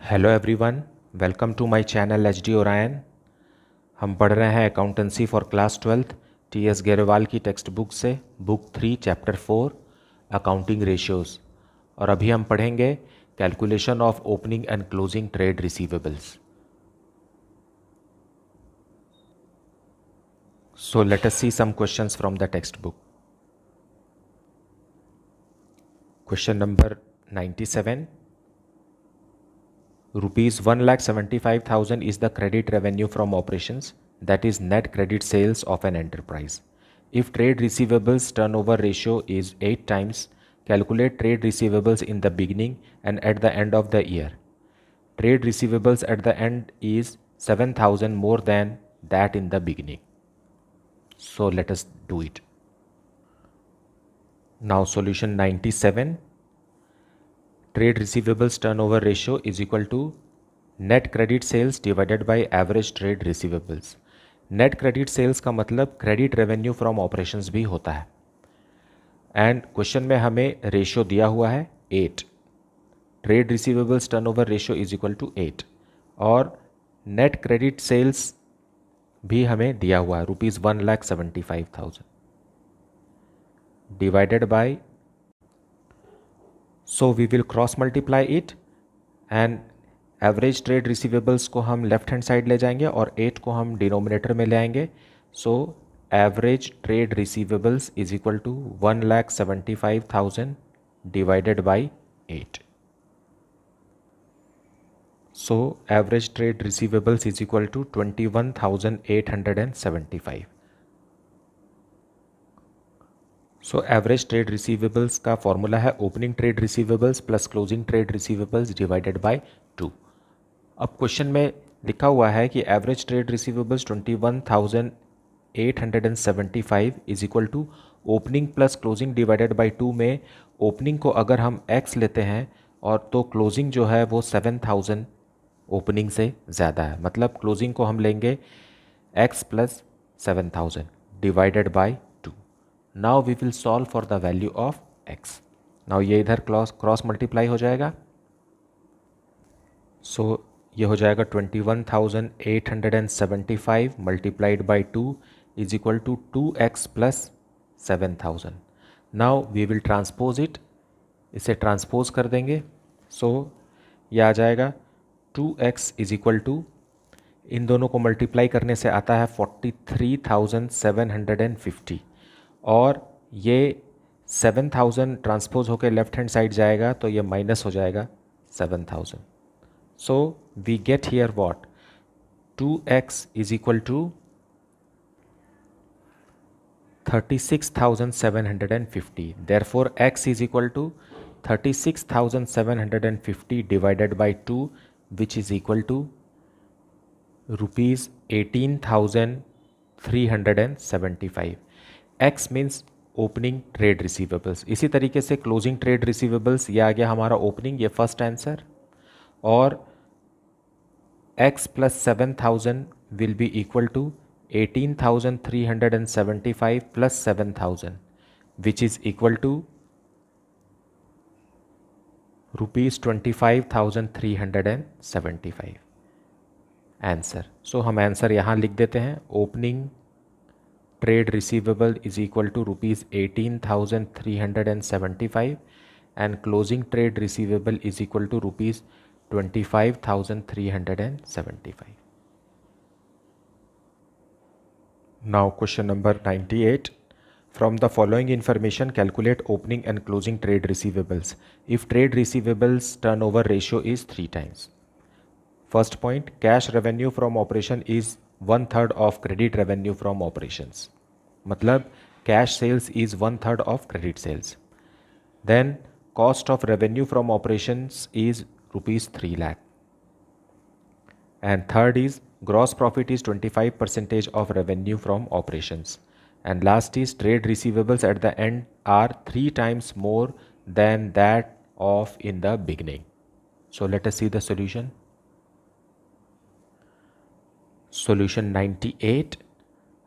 Hello everyone, welcome to my channel H D Orion. हम पढ़ रहे हैं accountancy for class 12 T S Grewal की टेक्स्ट बुक से, बुक 3 चैप्टर 4 अकाउंटिंग रेशियोज़। और अभी हम पढ़ेंगे calculation of opening and closing trade receivables. So let us see some questions from the text book. Question number 97, Rupees 1,75,000 is the credit revenue from operations, that is net credit sales of an enterprise. If trade receivables turnover ratio is 8 times, calculate trade receivables in the beginning and at the end of the year. Trade receivables at the end is 7,000 more than that in the beginning. So let us do it. Now solution 97. Trade receivables turnover ratio is equal to net credit sales divided by average trade receivables. Net credit sales का मतलब credit revenue from operations भी होता है। And question में हमें ratio दिया हुआ है 8। Trade receivables turnover ratio is equal to 8 और नेट क्रेडिट सेल्स भी हमें दिया हुआ है ₹1,75,000 divided by, so we will cross multiply it and average trade receivables को हम लेफ्ट हैंड साइड ले जाएंगे और 8 को हम डिनोमिनेटर में ले आएंगे। So average trade receivables is equal to 1,75,000 divided by 8। So average trade receivables is equal to 21,875। So average trade receivables का फॉर्मूला है opening trade receivables plus closing trade receivables divided by 2। अब question में लिखा हुआ है कि average trade receivables 21,875 is equal to opening plus closing divided by 2 में opening को अगर हम x लेते हैं और तो क्लोजिंग जो है वो 7,000 ओपनिंग से ज़्यादा है, मतलब क्लोजिंग को हम लेंगे x plus 7,000 divided by 2। Now we will solve for the value of x। Now ये इधर क्रॉस मल्टीप्लाई हो जाएगा। सो ये हो जाएगा 21,875 multiplied by 2 is equal to 2x plus 7,000। Now we will transpose it, इसे ट्रांसपोज कर देंगे। सो ये आ जाएगा 2x इज इक्वल टू, इन दोनों को मल्टीप्लाई करने से आता है 43,750 और ये 7,000 ट्रांसपोज होकर लेफ्ट हैंड साइड जाएगा तो ये माइनस हो जाएगा 7,000। So we get here what? 2x is equal to 36,750. Therefore x is equal to 36,750 divided by 2, which is equal to ₹18,375. x means opening trade receivables. इसी तरीके से क्लोजिंग ट्रेड रिसीवेबल्स, ये आ गया हमारा ओपनिंग, ये फर्स्ट आंसर, और x plus 7,000 will be equal to 18,375 plus 7,000, which is equal to ₹25,375 answer. So हम answer यहाँ लिख देते हैं, opening trade receivable is equal to ₹18,375 and closing trade receivable is equal to ₹25,375. Now question number 98. From the following information, calculate opening and closing trade receivables if trade receivables turnover ratio is 3 times. First point, cash revenue from operation is 1/3 of credit revenue from operations. मतलब cash sales is 1/3 of credit sales. Then cost of revenue from operations is ₹3 lakh. And third is gross profit is 25% of revenue from operations. And last is trade receivables at the end are 3 times more than that of in the beginning. So let us see the solution. Solution 98,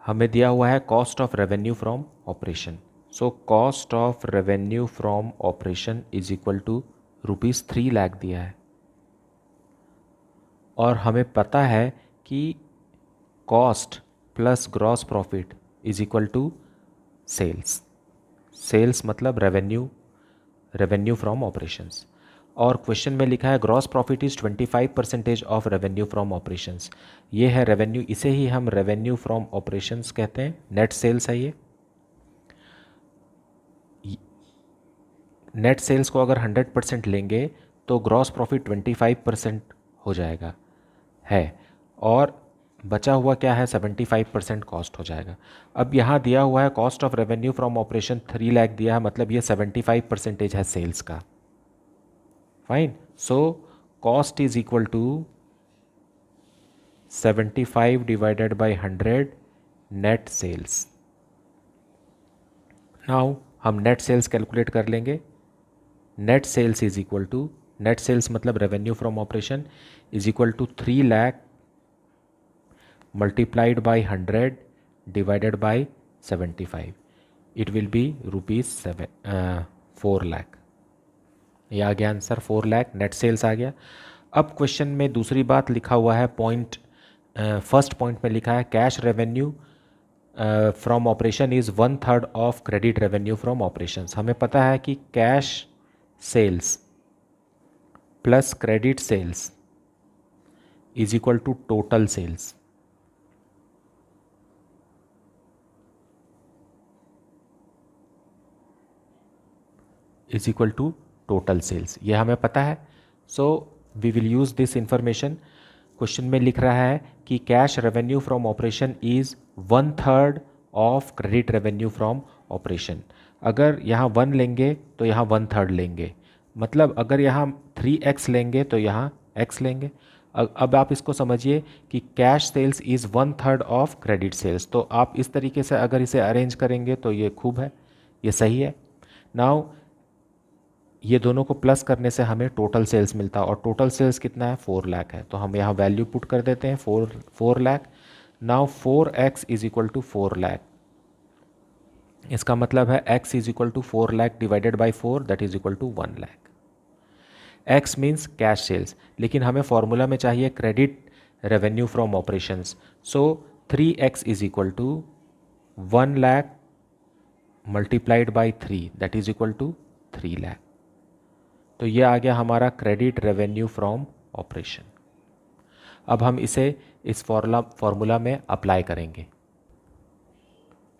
हमें दिया हुआ है cost of revenue from operation. So cost of revenue from operation is equal to ₹3 lakh दिया है। और हमें पता है कि cost plus gross profit is equal to sales. Sales मतलब रेवेन्यू, रेवेन्यू फ्रॉम ऑपरेशंस। और क्वेश्चन में लिखा है gross profit is 25% of revenue from operations. ये है रेवेन्यू, इसे ही हम रेवेन्यू फ्रॉम ऑपरेशंस कहते हैं। नेट सेल्स है ये। नेट सेल्स को अगर 100% लेंगे तो ग्रॉस प्रॉफिट 25% हो जाएगा है, और बचा हुआ क्या है 75% कॉस्ट हो जाएगा। अब यहाँ दिया हुआ है cost of revenue from operation 3 lakh दिया है, मतलब ये 75% है सेल्स का। Fine, so cost is equal to 75 divided by 100 net sales. Now हम नेट सेल्स कैलकुलेट कर लेंगे। Net sales is equal to, net sales मतलब revenue from operation, is equal to 3 lakh multiplied by 100 divided by 75, it will be ₹4 lakh. ये आ गया answer 4 lakh, net sales आ गया। अब question में दूसरी बात लिखा हुआ है, पॉइंट फर्स्ट पॉइंट में लिखा है cash revenue from operation is 1/3 of credit revenue from operations. हमें पता है कि cash sales plus credit sales is equal to total sales. Is equal to total sales, ये हमें पता है। So we will use this information. Question में लिख रहा है कि cash revenue from operation is 1/3 of credit revenue from operation. अगर यहाँ 1 लेंगे तो यहाँ 1/3 लेंगे, मतलब अगर यहाँ 3x लेंगे तो यहाँ x लेंगे। अब आप इसको समझिए कि cash sales is 1/3 of credit sales, तो आप इस तरीके से अगर इसे अरेंज करेंगे तो ये खूब है, ये सही है। नाउ ये दोनों को प्लस करने से हमें टोटल सेल्स मिलता है, और टोटल सेल्स कितना है 4 लाख है, तो हम यहाँ वैल्यू पुट कर देते हैं 4 lakh. Now 4x is equal to 4 lakh, इसका मतलब है x is equal to 4 lakh divided by 4, that is equal to 1 lakh. x means cash sales, लेकिन हमें फॉर्मूला में चाहिए credit revenue from operations. So 3x is equal to 1 lakh multiplied by 3, that is equal to 3 lakh. तो ये आ गया हमारा क्रेडिट रेवेन्यू फ्रॉम ऑपरेशन। अब हम इसे इस फॉर्मूला में अप्लाई करेंगे।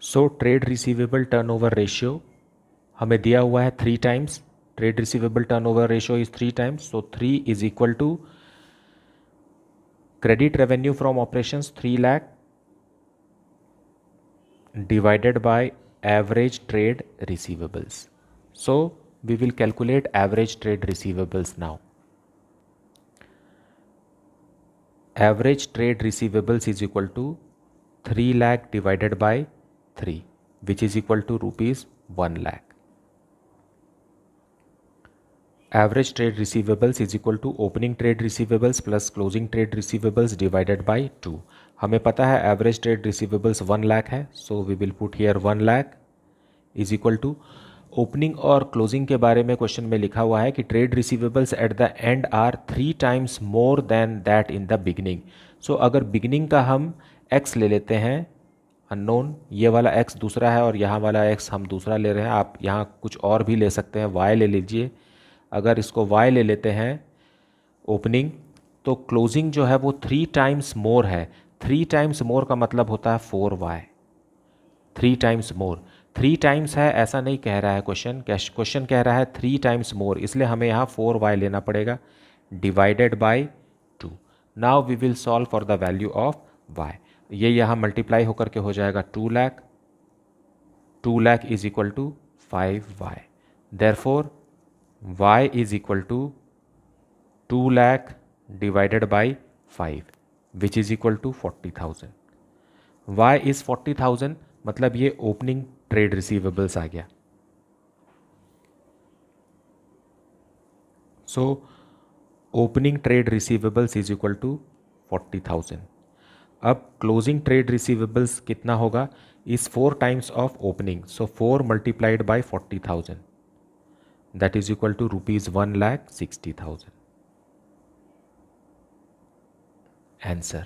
So trade receivable turnover ratio हमें दिया हुआ है 3 times, trade receivable turnover ratio is 3 times, so 3 is equal to credit revenue from operations 3 lakh divided by average trade receivables. So we will calculate average trade receivables now. Average trade receivables is equal to 3 lakh divided by 3, which is equal to rupees 1 lakh. Average trade receivables is equal to opening trade receivables plus closing trade receivables divided by 2. हमें पता है average trade receivables 1 lakh है, so we will put here 1 lakh is equal to opening और closing के बारे में question में लिखा हुआ है कि trade receivables at the end are 3 times more then that in the beginning. So अगर बिगनिंग का हम x ले लेते हैं अननोन, ये वाला x दूसरा है और यहाँ वाला x हम दूसरा ले रहे हैं, आप यहाँ कुछ और भी ले सकते हैं, y ले लीजिए। अगर इसको y ले लेते हैं ओपनिंग, तो क्लोजिंग जो है वो 3 टाइम्स मोर है। 3 टाइम्स मोर का मतलब होता है 4y, 3 टाइम्स मोर। 3 टाइम्स है ऐसा नहीं कह रहा है क्वेश्चन कह रहा है 3 टाइम्स मोर, इसलिए हमें यहाँ 4y लेना पड़ेगा divided by 2। Now we will solve for the value of y। ये यहाँ मल्टीप्लाई होकर के हो जाएगा 2 lakh, 2 lakh is equal to 5y, therefore y is equal to 2 lakh divided by 5, which is equal to 40,000। y is 40,000, मतलब ये ओपनिंग ट्रेड रिसीवेबल्स आ गया। So opening trade receivables is equal to 40,000। अब क्लोजिंग ट्रेड रिसीवेबल्स कितना होगा, is 4 times of opening, so 4 multiplied by 40,000, that is equal to ₹1,60,000। answer.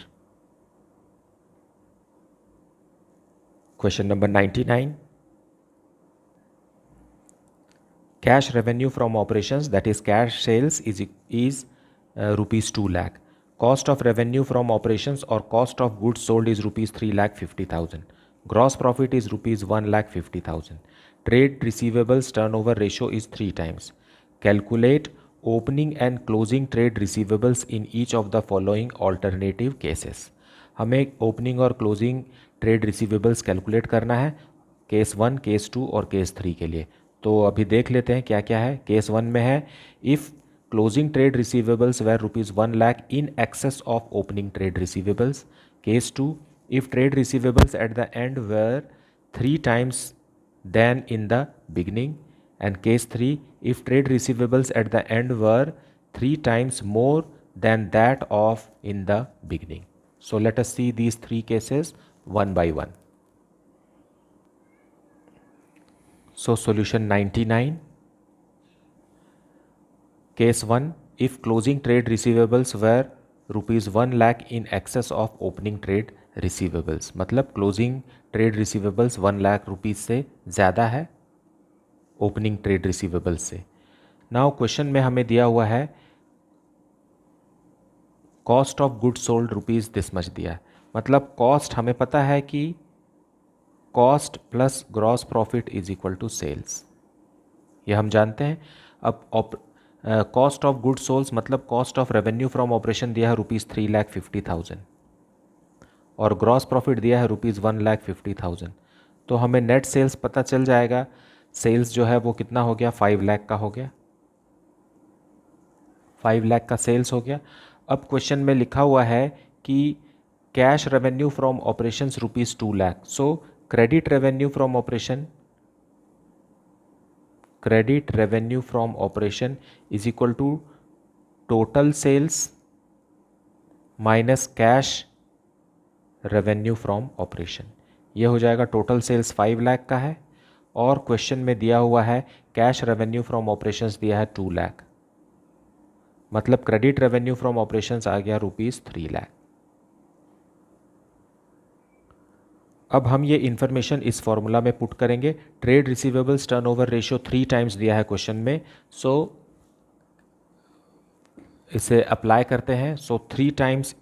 Question number 99. Cash revenue from operations, that is cash sales, is rupees 2 lakh. Cost of revenue from operations or cost of goods sold is rupees 3,50,000. Gross profit is rupees 1,50,000. Trade receivables turnover ratio is 3 times. Calculate opening and closing trade receivables in each of the following alternative cases. हमें opening और closing trade receivables calculate करना है case 1, case 2 और case 3 के लिए. तो अभी देख लेते हैं क्या क्या है. केस 1 में है if closing trade receivables were rupees 1 lakh in excess of opening trade receivables. Case 2, if trade receivables at the end were 3 times than in the beginning. And case 3, if trade receivables at the end were 3 times more than that of in the beginning. So let us see these 3 cases one by one. So solution 99. Case 1, if closing trade receivables were rupees 1 lakh in excess of opening trade receivables. मतलब closing trade receivables 1 lakh rupees से ज़्यादा है opening trade receivables से. Now question में हमें दिया हुआ है cost of goods sold rupees this much दिया है. मतलब कॉस्ट हमें पता है कि cost plus gross profit is equal to sales, ये हम जानते हैं. अब कॉस्ट ऑफ गुड्स सोल्स मतलब cost of revenue from operation दिया है रुपीज़ 3,50,000 और ग्रॉस प्रॉफिट दिया है रुपीज़ 1,50,000. तो हमें नेट सेल्स पता चल जाएगा. सेल्स जो है वो कितना हो गया, 5 लाख का हो गया. 5 लाख का सेल्स हो गया. अब क्वेश्चन में लिखा हुआ है कि cash revenue from operations rupees 2 lakh. So credit revenue from operation, credit revenue from operation is equal to total sales minus cash revenue from operation. ये हो जाएगा टोटल सेल्स 5 लाख का है और क्वेश्चन में दिया हुआ है कैश रेवेन्यू फ्रॉम ऑपरेशंस दिया है 2 लाख. मतलब क्रेडिट रेवेन्यू फ्रॉम ऑपरेशंस आ गया रुपीज़ 3 लाख. अब हम ये इन्फॉर्मेशन इस फॉर्मूला में पुट करेंगे. Trade receivables turnover ratio 3 times दिया है क्वेश्चन में. सो इसे अप्लाई करते हैं. So 3 times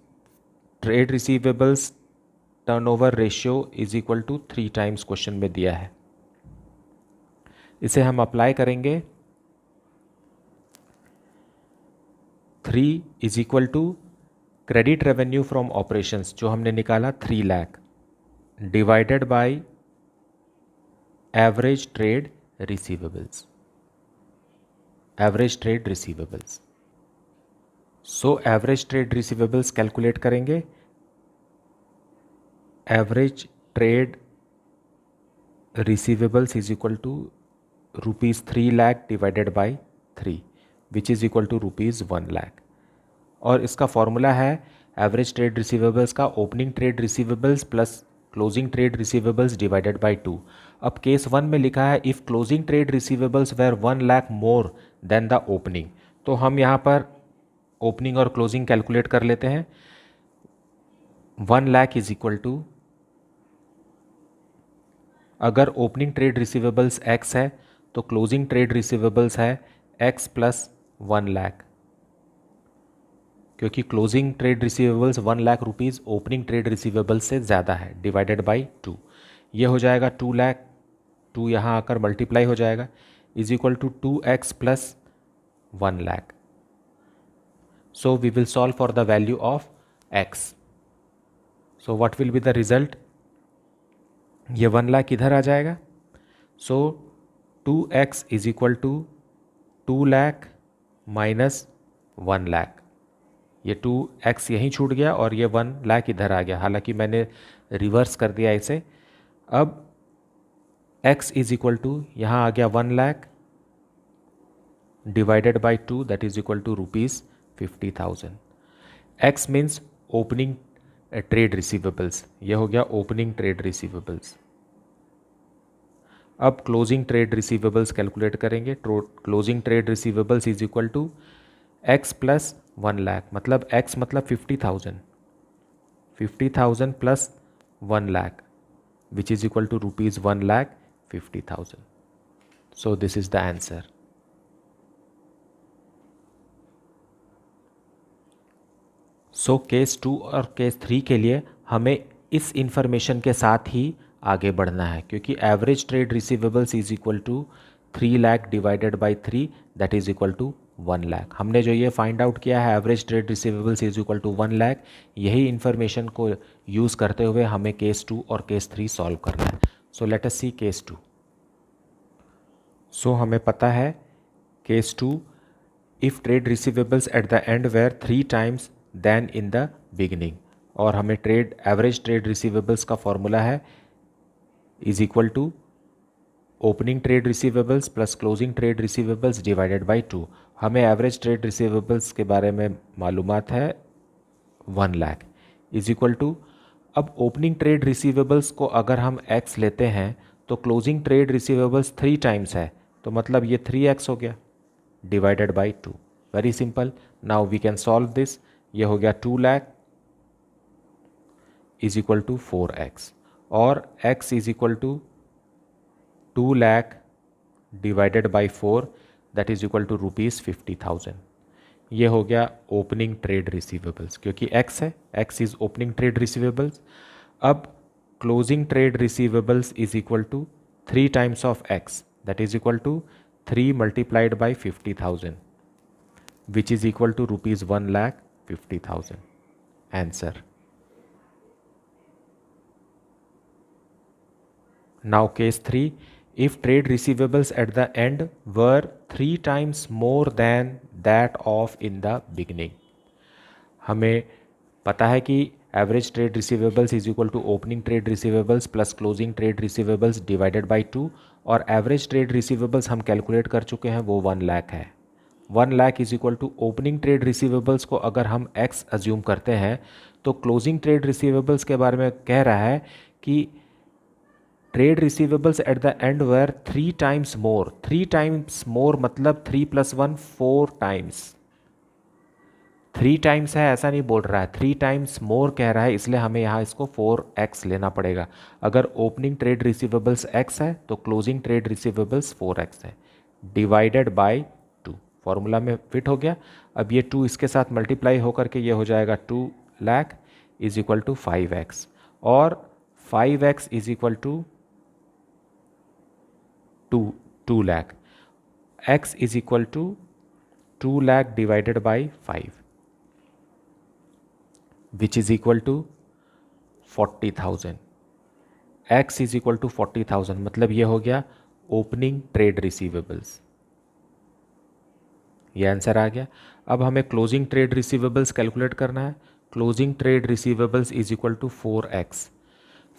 trade receivables turnover ratio is equal to 3 times question में दिया है. इसे हम अप्लाई करेंगे. 3 is equal to credit revenue from operations जो हमने निकाला 3 lakh divided by average trade receivables. Average trade receivables. So average trade receivables calculate करेंगे. Average trade receivables is equal to rupees 3 lakh divided by 3 which is equal to rupees 1 lakh. और इसका formula है average trade receivables का opening trade receivables plus closing trade receivables divided by 2. अब case 1 में लिखा है if closing trade receivables were 1 lakh more than the opening. तो हम यहाँ पर ओपनिंग और क्लोजिंग कैलकुलेट कर लेते हैं. 1 लाख इज इक्वल टू, अगर ओपनिंग ट्रेड रिसीवेबल्स x है तो क्लोजिंग ट्रेड रिसीवेबल्स है x प्लस 1 लाख, क्योंकि closing trade receivables 1 lakh rupees opening trade receivables से ज़्यादा है डिवाइडेड बाई 2. ये हो जाएगा 2 लाख. 2 यहाँ आकर मल्टीप्लाई हो जाएगा is equal to 2x plus 1 lakh. So we will solve for the value of x. So what will be the result. ये 1 लाख इधर आ जाएगा. So 2x is equal to 2 lakh minus 1 lakh. ये 2x यहीं छूट गया और ये 1 लाख इधर आ गया. हालांकि मैंने रिवर्स कर दिया इसे. अब x इज इक्वल टू यहाँ आ गया 1 lakh divided by 2 that is equal to rupees 50,000. x means opening trade receivables. ये हो गया ओपनिंग ट्रेड रिसीवेबल्स. अब क्लोजिंग ट्रेड रिसीवेबल्स कैलकुलेट करेंगे. Closing trade receivables is equal to x plus 1 lakh. मतलब x मतलब 50,000 50,000 plus 1 lakh, which is equal to rupees 1,50,000. So this is the answer. So case 2 और case 3 के लिए हमें इस information के साथ ही आगे बढ़ना है, क्योंकि average trade receivables is equal to 3 lakh divided by 3, that is equal to 1 lakh. हमने जो ये फाइंड आउट किया है average trade receivables is equal to 1 lakh, यही इंफॉर्मेशन को यूज़ करते हुए हमें केस 2 और केस 3 सॉल्व करना है। सो लेट अस सी केस 2। सो हमें पता है case 2, if trade receivables at the end were 3 times than in the beginning, और हमें एवरेज ट्रेड रिसीवेबल्स का फॉर्मूला है is equal to opening trade receivables plus closing trade receivables divided by 2। हमें average trade receivables के बारे में मालूमात है 1 लाख इज इक्वल टू, अब ओपनिंग ट्रेड रिसीवेबल्स को अगर हम x लेते हैं तो क्लोजिंग ट्रेड रिसीवेबल्स 3 टाइम्स है, तो मतलब ये 3x हो गया divided by 2। Very simple, now we can solve this. ये हो गया 2 lakh is equal to 4x, और x is equal to 2 lakh divided by 4, that is equal to rupees 50,000। ये हो गया ओपनिंग ट्रेड रिसीवेबल्स, क्योंकि x है, x is opening trade receivables. अब closing trade receivables is equal to 3 times of x, that is equal to 3 multiplied by 50,000, which is equal to rupees 1,50,000। Answer. Now case 3, if trade receivables at the end were 3 times more than that of in the beginning, हमें पता है कि average trade receivables is equal to opening trade receivables plus closing trade receivables divided by 2, और average trade receivables हम calculate कर चुके हैं, वो 1 लाख है। 1 lakh is equal to opening trade receivables को अगर हम x अज्यूम करते हैं तो क्लोजिंग ट्रेड रिसीवेबल्स के बारे में कह रहा है कि trade receivables at the end were 3 times more. 3 times more मतलब 3 + 1 4 टाइम्स। 3 टाइम्स है ऐसा नहीं बोल रहा है, 3 टाइम्स मोर कह रहा है, इसलिए हमें यहाँ इसको 4x लेना पड़ेगा। अगर ओपनिंग ट्रेड रिसीवेबल्स x है तो क्लोजिंग ट्रेड रिसीवेबल्स 4x है डिवाइडेड बाय 2। फॉर्मूला में फिट हो गया। अब ये 2 इसके साथ मल्टीप्लाई होकर के ये हो जाएगा 2 lakh is equal to 5x, और 5x is equal to 2 lakh. x is equal to 2 lakh divided by 5, which is equal to 40,000। x is equal to 40,000 मतलब ये हो गया ओपनिंग ट्रेड रिसीवेबल्स। ये आंसर आ गया। अब हमें क्लोजिंग ट्रेड रिसीवेबल्स कैलकुलेट करना है। Closing trade receivables is equal to 4x।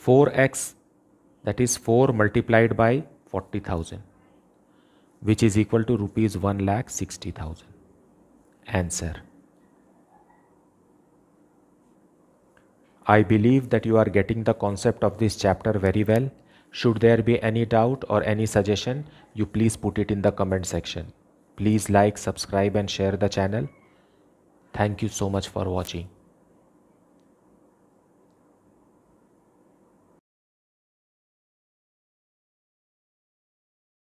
4x that is 4 multiplied by 40,000, which is equal to rupees 1,60,000. Answer. I believe that you are getting the concept of this chapter very well. Should there be any doubt or any suggestion, you please put it in the comment section. Please like, subscribe and share the channel. Thank you so much for watching.